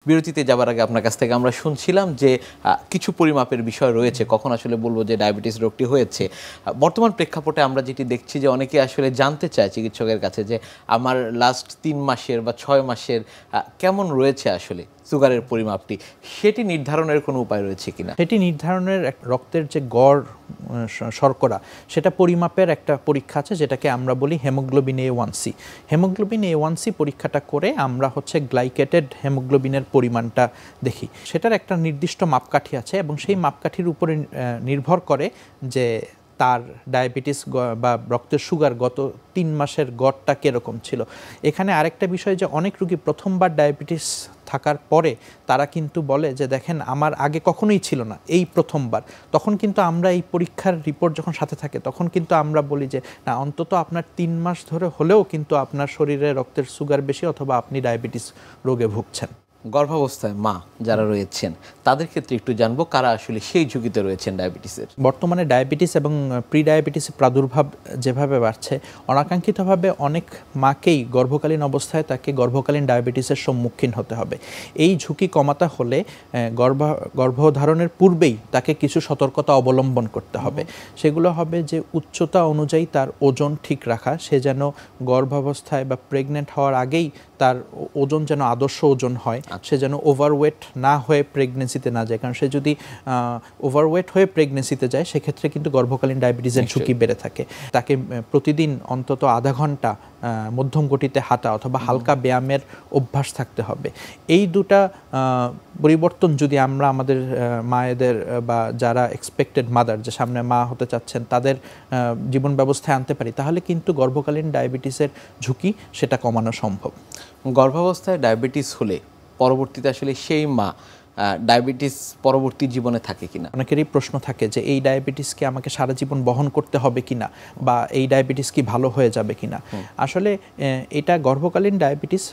বিরতিতে যাবার আগে আপনার কাছ থেকে আমরা শুনছিলাম যে কিছু পরিমাপের বিষয় রয়েছে, কখন আসলে বলবো যে ডায়াবেটিস রোগটি হয়েছে। বর্তমান প্রেক্ষাপটে আমরা যেটি দেখছি যে অনেকে আসলে জানতে চায় চিকিৎসকের কাছে যে আমার লাস্ট ৩ মাসের বা ৬ মাসের কেমন রয়েছে আসলে সুগারের পরিমাপটি, সেটি নির্ধারণের কোনো উপায় রয়েছে কিনা? সেটি নির্ধারণের রক্তের যে গড় শর্করা সেটা পরিমাপের একটা পরীক্ষা আছে, যেটাকে আমরা বলি হেমোগ্লোবিন A1C। হেমোগ্লোবিন A1C পরীক্ষাটা করে আমরা গ্লাইকেটেড হেমোগ্লোবিনের পরিমাণটা দেখি। সেটার একটা নির্দিষ্ট মাপকাঠি আছে এবং সেই মাপকাঠির উপরে নির্ভর করে যে তার ডায়াবেটিস বা রক্তের সুগার গত ৩ মাসের গড়টা কীরকম ছিল। এখানে আরেকটা বিষয় যে অনেক রোগী প্রথমবার ডায়াবেটিস থাকার পরে তারা কিন্তু বলে যে দেখেন আমার আগে কখনোই ছিল না, এই প্রথমবার। তখন কিন্তু আমরা এই পরীক্ষার রিপোর্ট যখন সাথে থাকে তখন কিন্তু আমরা বলি যে না, অন্তত আপনার ৩ মাস ধরে হলেও কিন্তু আপনার শরীরে রক্তের সুগার বেশি অথবা আপনি ডায়াবেটিস রোগে ভুগছেন। গর্ভাবস্থায় মা যারা রয়েছেন তাদের ক্ষেত্রে একটু জানবো কারা আসলে সেই ঝুঁকিতে রয়েছেন ডায়াবেটিসের। বর্তমানে ডায়াবেটিস এবং প্রি ডায়াবেটিসের প্রাদুর্ভাব যেভাবে বাড়ছে, অনাকাঙ্ক্ষিতভাবে অনেক মাকেই গর্ভকালীন অবস্থায় তাকে গর্ভকালীন ডায়াবেটিসের সম্মুখীন হতে হবে। এই ঝুঁকি কমাতে হলে গর্ভধারণের পূর্বেই তাকে কিছু সতর্কতা অবলম্বন করতে হবে। সেগুলো হবে যে উচ্চতা অনুযায়ী তার ওজন ঠিক রাখা, সে যেন গর্ভাবস্থায় বা প্রেগনেন্ট হওয়ার আগেই তার ওজন যেন আদর্শ ওজন হয়, সে যেন ওভারওয়েট না হয়ে প্রেগনেন্সিতে না যায়। কারণ সে যদি ওভারওয়েট হয়ে প্রেগনেন্সিতে যায় সেক্ষেত্রে কিন্তু গর্ভকালীন ডায়াবেটিসের ঝুঁকি বেড়ে থাকে। তাকে প্রতিদিন অন্তত আধা ঘন্টা মধ্যম গতিতে হাঁটা অথবা হালকা ব্যায়ামের অভ্যাস থাকতে হবে। এই দুটা পরিবর্তন যদি আমরা আমাদের মায়েদের বা যারা এক্সপেক্টেড মাদার, যে সামনে মা হতে চাচ্ছেন, তাদের জীবন ব্যবস্থায় আনতে পারি, তাহলে কিন্তু গর্ভকালীন ডায়াবেটিসের ঝুঁকি সেটা কমানো সম্ভব। গর্ভাবস্থায় ডায়াবেটিস হলে পরবর্তীতে আসলে সেই মা ডায়াবেটিস পরবর্তী জীবনে থাকে কিনা? অনেকেরই প্রশ্ন থাকে যে এই ডায়াবেটিসকে আমাকে সারা জীবন বহন করতে হবে কিনা, বা এই ডায়াবেটিস কি ভালো হয়ে যাবে কিনা। আসলে এটা গর্ভকালীন ডায়াবেটিস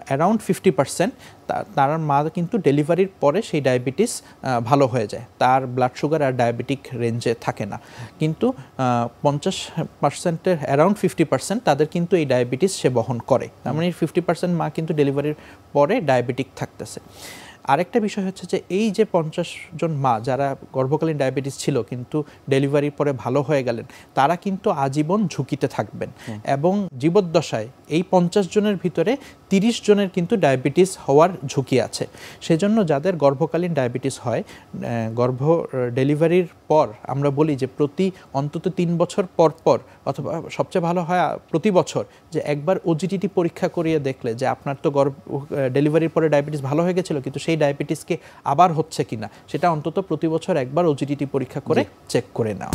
অ্যারাউন্ড 50%, তার মা কিন্তু ডেলিভারির পরে সেই ডায়াবেটিস ভালো হয়ে যায়, তার ব্লাড সুগার আর ডায়াবেটিক রেঞ্জে থাকে না। কিন্তু 50%-এর অ্যারাউন্ড 50% তাদের কিন্তু এই ডায়াবেটিস সে বহন করে। তার মানে 50% মা কিন্তু ডেলিভারির পরে ডায়াবেটিক থাকতেছে। আরেকটা বিষয় হচ্ছে যে এই যে 50 জন মা যারা গর্ভকালীন ডায়াবেটিস ছিল কিন্তু ডেলিভারির পরে ভালো হয়ে গেলেন, তারা কিন্তু আজীবন ঝুঁকিতে থাকবেন এবং জীবদ্দশায় এই 50 জনের ভিতরে 30 জনের কিন্তু ডায়াবেটিস হওয়ার ঝুঁকি আছে। সেজন্য যাদের গর্ভকালীন ডায়াবেটিস হয়, ডেলিভারির পর আমরা বলি যে প্রতি অন্তত 3 বছর পর পর, অথবা সবচেয়ে ভালো হয় প্রতি বছর, যে একবার ওজিটিটি পরীক্ষা করিয়ে দেখলে যে আপনার তো ডেলিভারির পরে ডায়াবেটিস ভালো হয়ে গেছিলো কিন্তু সেই ডায়াবেটিসকে আবার হচ্ছে কিনা, সেটা অন্তত প্রতি বছর একবার ওজিটিটি পরীক্ষা করে চেক করে নেওয়া।